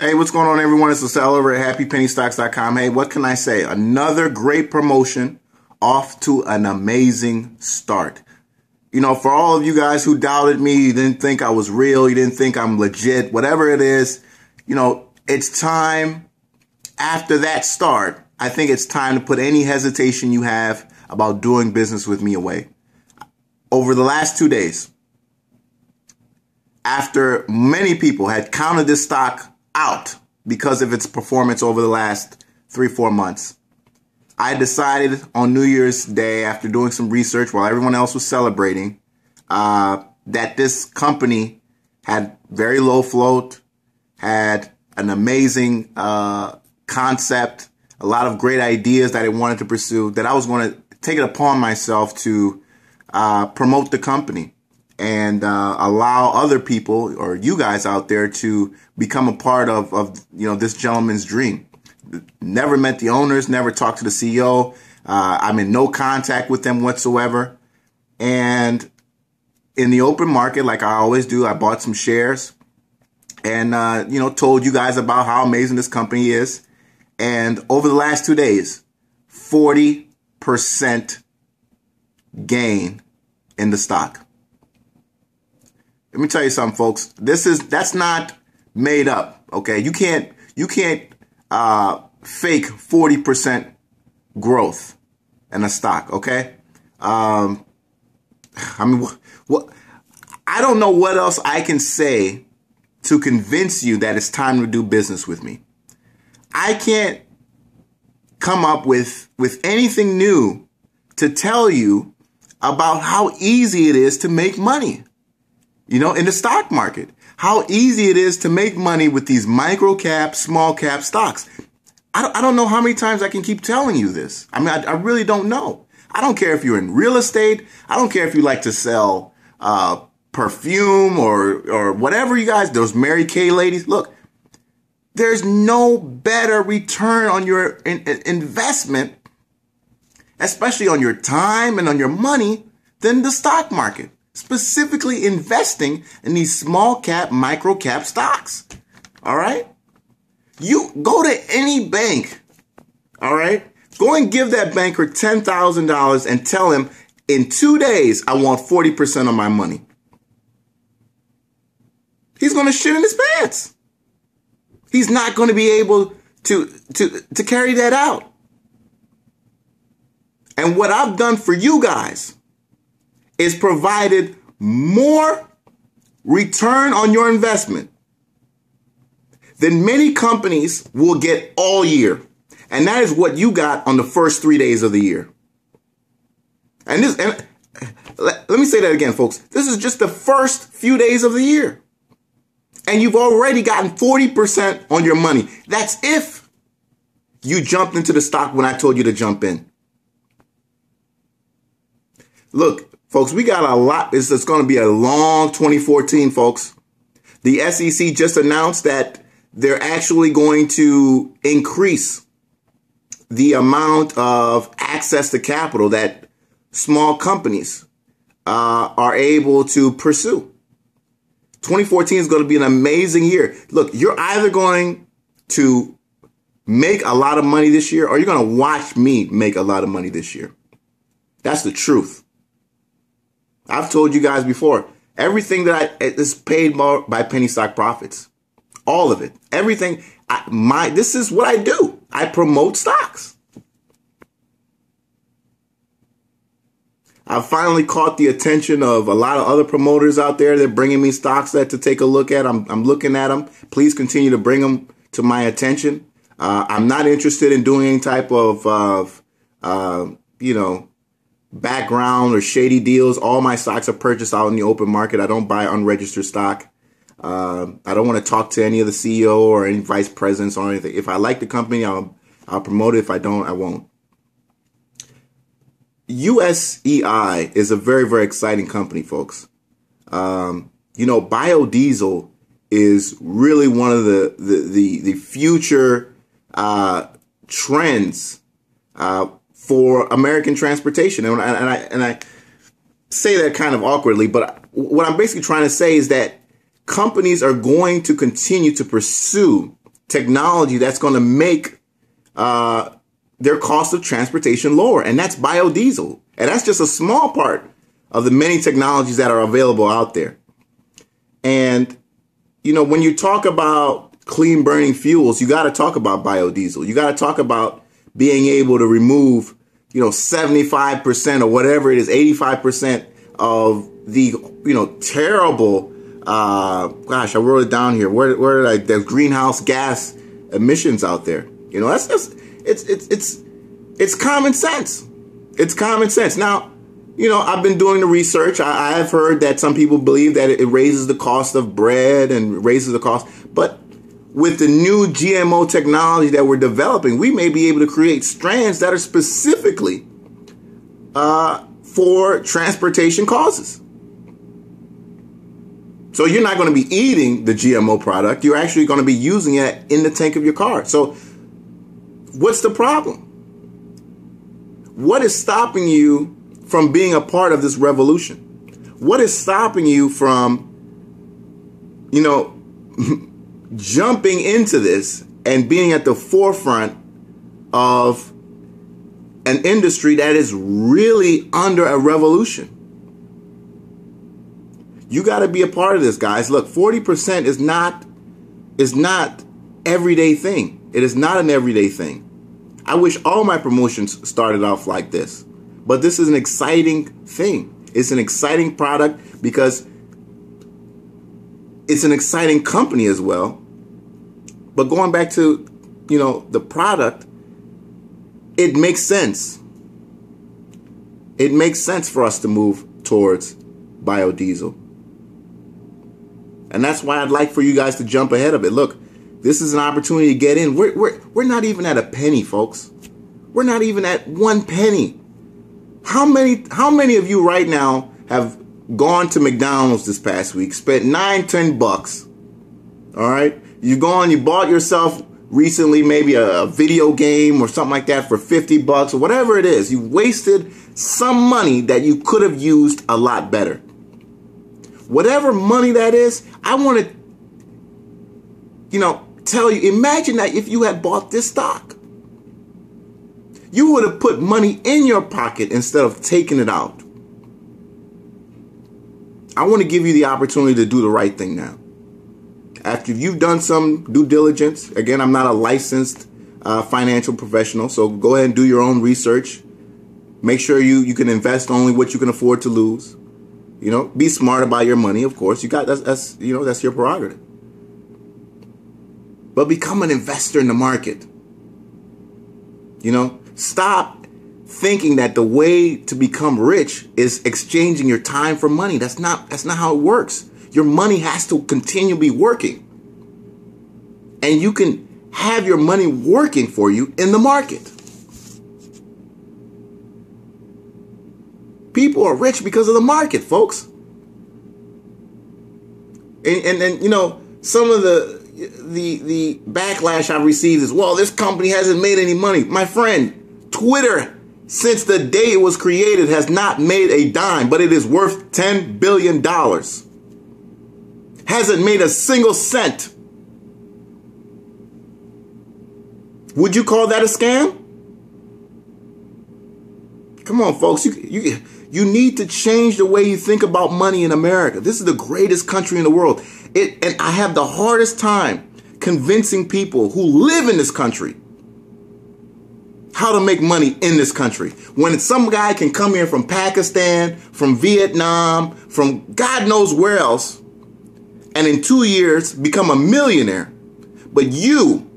Hey, what's going on, everyone? It's LaSalle over at HappyPennyStocks.com. Hey, what can I say? Another great promotion, off to an amazing start. You know, for all of you guys who doubted me, you didn't think I was real, you didn't think I'm legit, whatever it is, you know, it's time after that start. I think it's time to put any hesitation you have about doing business with me away. Over the last 2 days, after many people had counted this stock out because of its performance over the last 3-4 months, I decided on New Year's Day, after doing some research while everyone else was celebrating, that this company had very low float, had an amazing concept, a lot of great ideas that I wanted to pursue, that I was going to take it upon myself to promote the company and allow other people, or you guys out there, to become a part of you know, this gentleman's dream. Never met the owners, never talked to the CEO. I'm in no contact with them whatsoever. And in the open market, like I always do, I bought some shares and, you know, told you guys about how amazing this company is. And over the last 2 days, 40% gain in the stock. Let me tell you something, folks. That's not made up. Okay, you can't fake 40% growth in a stock. Okay, I mean, what? I don't know what else I can say to convince you that it's time to do business with me. I can't come up with anything new to tell you about how easy it is to make money. You know, in the stock market, how easy it is to make money with these micro cap, small cap stocks. I don't know how many times I can keep telling you this. I mean, I really don't know. I don't care if you're in real estate. I don't care if you like to sell perfume or whatever you guys, those Mary Kay ladies. Look, there's no better return on your investment, especially on your time and on your money, than the stock market. Specifically investing in these small cap, micro cap stocks. All right. You go to any bank. All right. Go and give that banker $10,000 and tell him in 2 days, I want 40% of my money. He's going to shit in his pants. He's not going to be able to carry that out. And what I've done for you guys is provided more return on your investment than many companies will get all year. And that is what you got on the first 3 days of the year. And let me say that again, folks. This is just the first few days of the year. And you've already gotten 40% on your money. That's if you jumped into the stock when I told you to jump in. Look, folks, we got a lot. It's going to be a long 2014, folks. The SEC just announced that they're actually going to increase the amount of access to capital that small companies are able to pursue. 2014 is going to be an amazing year. Look, you're either going to make a lot of money this year or you're going to watch me make a lot of money this year. That's the truth. I've told you guys before, everything that is paid by penny stock profits. All of it. Everything. This is what I do. I promote stocks. I've finally caught the attention of a lot of other promoters out there. They're bringing me stocks to take a look at. I'm looking at them. Please continue to bring them to my attention. I'm not interested in doing any type of you know, background or shady deals. All my stocks are purchased out in the open market. I don't buy unregistered stock. I don't want to talk to any of the CEO or any vice presidents or anything. If I like the company, I'll promote it. If I don't, I won't. USEI is a very, very exciting company, folks. You know, biodiesel is really one of the future trends for American transportation. And I say that kind of awkwardly, but what I'm basically trying to say is that companies are going to continue to pursue technology that's going to make their cost of transportation lower, and that's biodiesel. And that's just a small part of the many technologies that are available out there. And, you know, when you talk about clean burning fuels, you got to talk about biodiesel. You got to talk about being able to remove, you know, 75% or whatever it is, 85% of the, you know, terrible, gosh, I wrote it down here. Where did I, the greenhouse gas emissions out there? You know, that's just, it's common sense. It's common sense. Now, you know, I've been doing the research. I have heard that some people believe that it raises the cost of bread and raises the cost. But with the new GMO technology that we're developing, we may be able to create strands that are specifically for transportation causes. So you're not going to be eating the GMO product. You're actually going to be using it in the tank of your car. So what's the problem? What is stopping you from being a part of this revolution? What is stopping you from, you know, jumping into this and being at the forefront of an industry that is really under a revolution? You got to be a part of this, guys. Look, 40% is not everyday thing. It is not an everyday thing. I wish all my promotions started off like this. But this is an exciting thing. It's an exciting product because it's an exciting company as well. But going back to, you know, the product, it makes sense. It makes sense for us to move towards biodiesel. And that's why I'd like for you guys to jump ahead of it. Look, this is an opportunity to get in. We're not even at a penny, folks. We're not even at 1 penny. How many of you right now have gone to McDonald's this past week, spent $9-10? All right. You bought yourself recently maybe a video game or something like that for $50 or whatever it is. You wasted some money that you could have used a lot better. Whatever money that is, I want to, you know, tell you, imagine that if you had bought this stock, you would have put money in your pocket instead of taking it out. I want to give you the opportunity to do the right thing now. After you've done some due diligence, again, I'm not a licensed financial professional, so go ahead and do your own research. Make sure you can invest only what you can afford to lose. You know, be smart about your money, of course. That's your prerogative. But become an investor in the market. You know, stop thinking that the way to become rich is exchanging your time for money. That's not how it works. Your money has to continually be working. And you can have your money working for you in the market. People are rich because of the market, folks. And you know, some of the backlash I've received is, well, this company hasn't made any money. My friend, Twitter, since the day it was created, has not made a dime, but it is worth $10 billion. Hasn't made a single cent. Would you call that a scam? Come on, folks. You need to change the way you think about money in America. This is the greatest country in the world. And I have the hardest time convincing people who live in this country how to make money in this country. When some guy can come here from Pakistan, from Vietnam, from God knows where else, and in 2 years become a millionaire. But you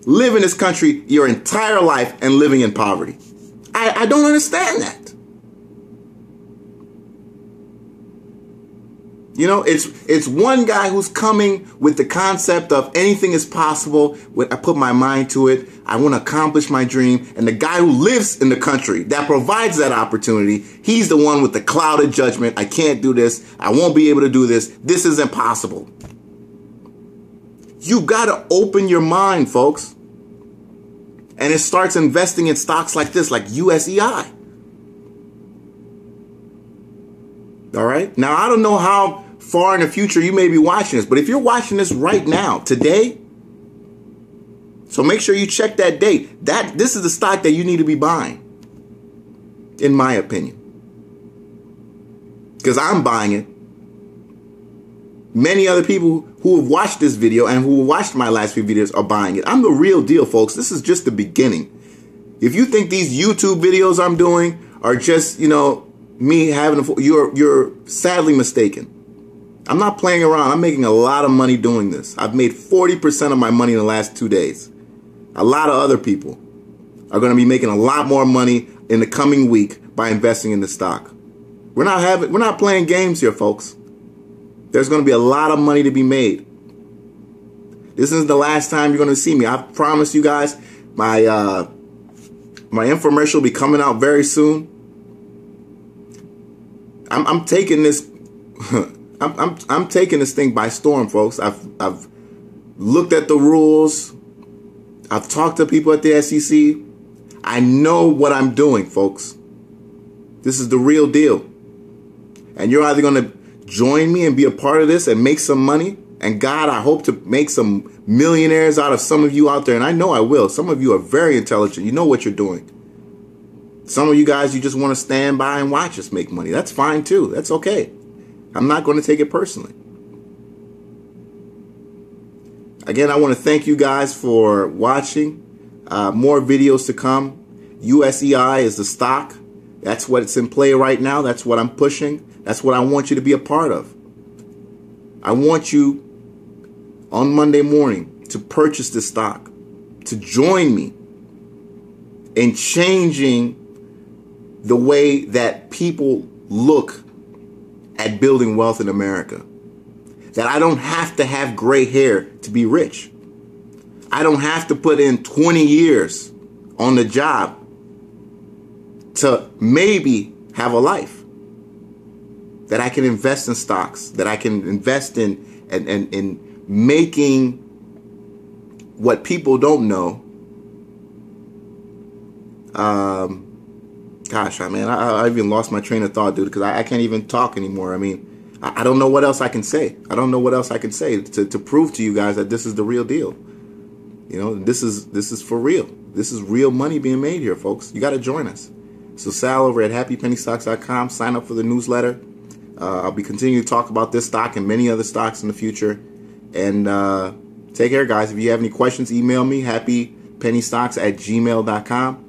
live in this country your entire life and living in poverty. I don't understand that. You know, it's one guy who's coming with the concept of anything is possible. I put my mind to it. I want to accomplish my dream. And the guy who lives in the country that provides that opportunity, he's the one with the clouded judgment. I can't do this. I won't be able to do this. This is impossible. You got to open your mind, folks. And it starts investing in stocks like this, like USEI. All right. Now, I don't know how far in the future you may be watching this, but if you're watching this right now, today, So make sure you check that date. This is the stock that you need to be buying, in my opinion. Because I'm buying it. Many other people who have watched this video and who watched my last few videos are buying it. I'm the real deal, folks. This is just the beginning. If you think these YouTube videos I'm doing are just, me having you're sadly mistaken. I'm not playing around. I'm making a lot of money doing this. I've made 40% of my money in the last 2 days. A lot of other people are going to be making a lot more money in the coming week by investing in the stock. We're not playing games here, folks. There's going to be a lot of money to be made. This isn't the last time you're going to see me. I promise you guys, my infomercial will be coming out very soon. I'm taking this. I'm taking this thing by storm, folks. I've looked at the rules. I've talked to people at the SEC. I know what I'm doing, folks. This is the real deal. And you're either going to join me and be a part of this and make some money. And God, I hope to make some millionaires out of some of you out there. And I know I will. Some of you are very intelligent. You know what you're doing. Some of you guys, you just want to stand by and watch us make money. That's fine too. That's okay. I'm not going to take it personally. Again, I want to thank you guys for watching. More videos to come. USEI is the stock. That's what's in play right now. That's what I'm pushing. That's what I want you to be a part of. I want you on Monday morning to purchase this stock, to join me in changing the way that people look at building wealth in America. That I don't have to have gray hair to be rich. I don't have to put in 20 years on the job to maybe have a life. That I can invest in stocks, that I can invest in making what people don't know. Gosh, I even lost my train of thought, dude, because I can't even talk anymore. I mean, I don't know what else I can say. I don't know what else I can say to prove to you guys that this is the real deal. This is for real. This is real money being made here, folks. You got to join us. So Sal over at happypennystocks.com. Sign up for the newsletter. I'll be continuing to talk about this stock and many other stocks in the future. And take care, guys. If you have any questions, email me, happypennystocks@gmail.com.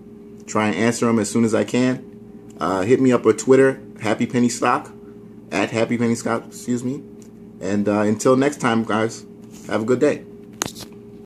Try and answer them as soon as I can. Hit me up on Twitter, happypennystock, @happypennystock, excuse me. And until next time, guys, have a good day.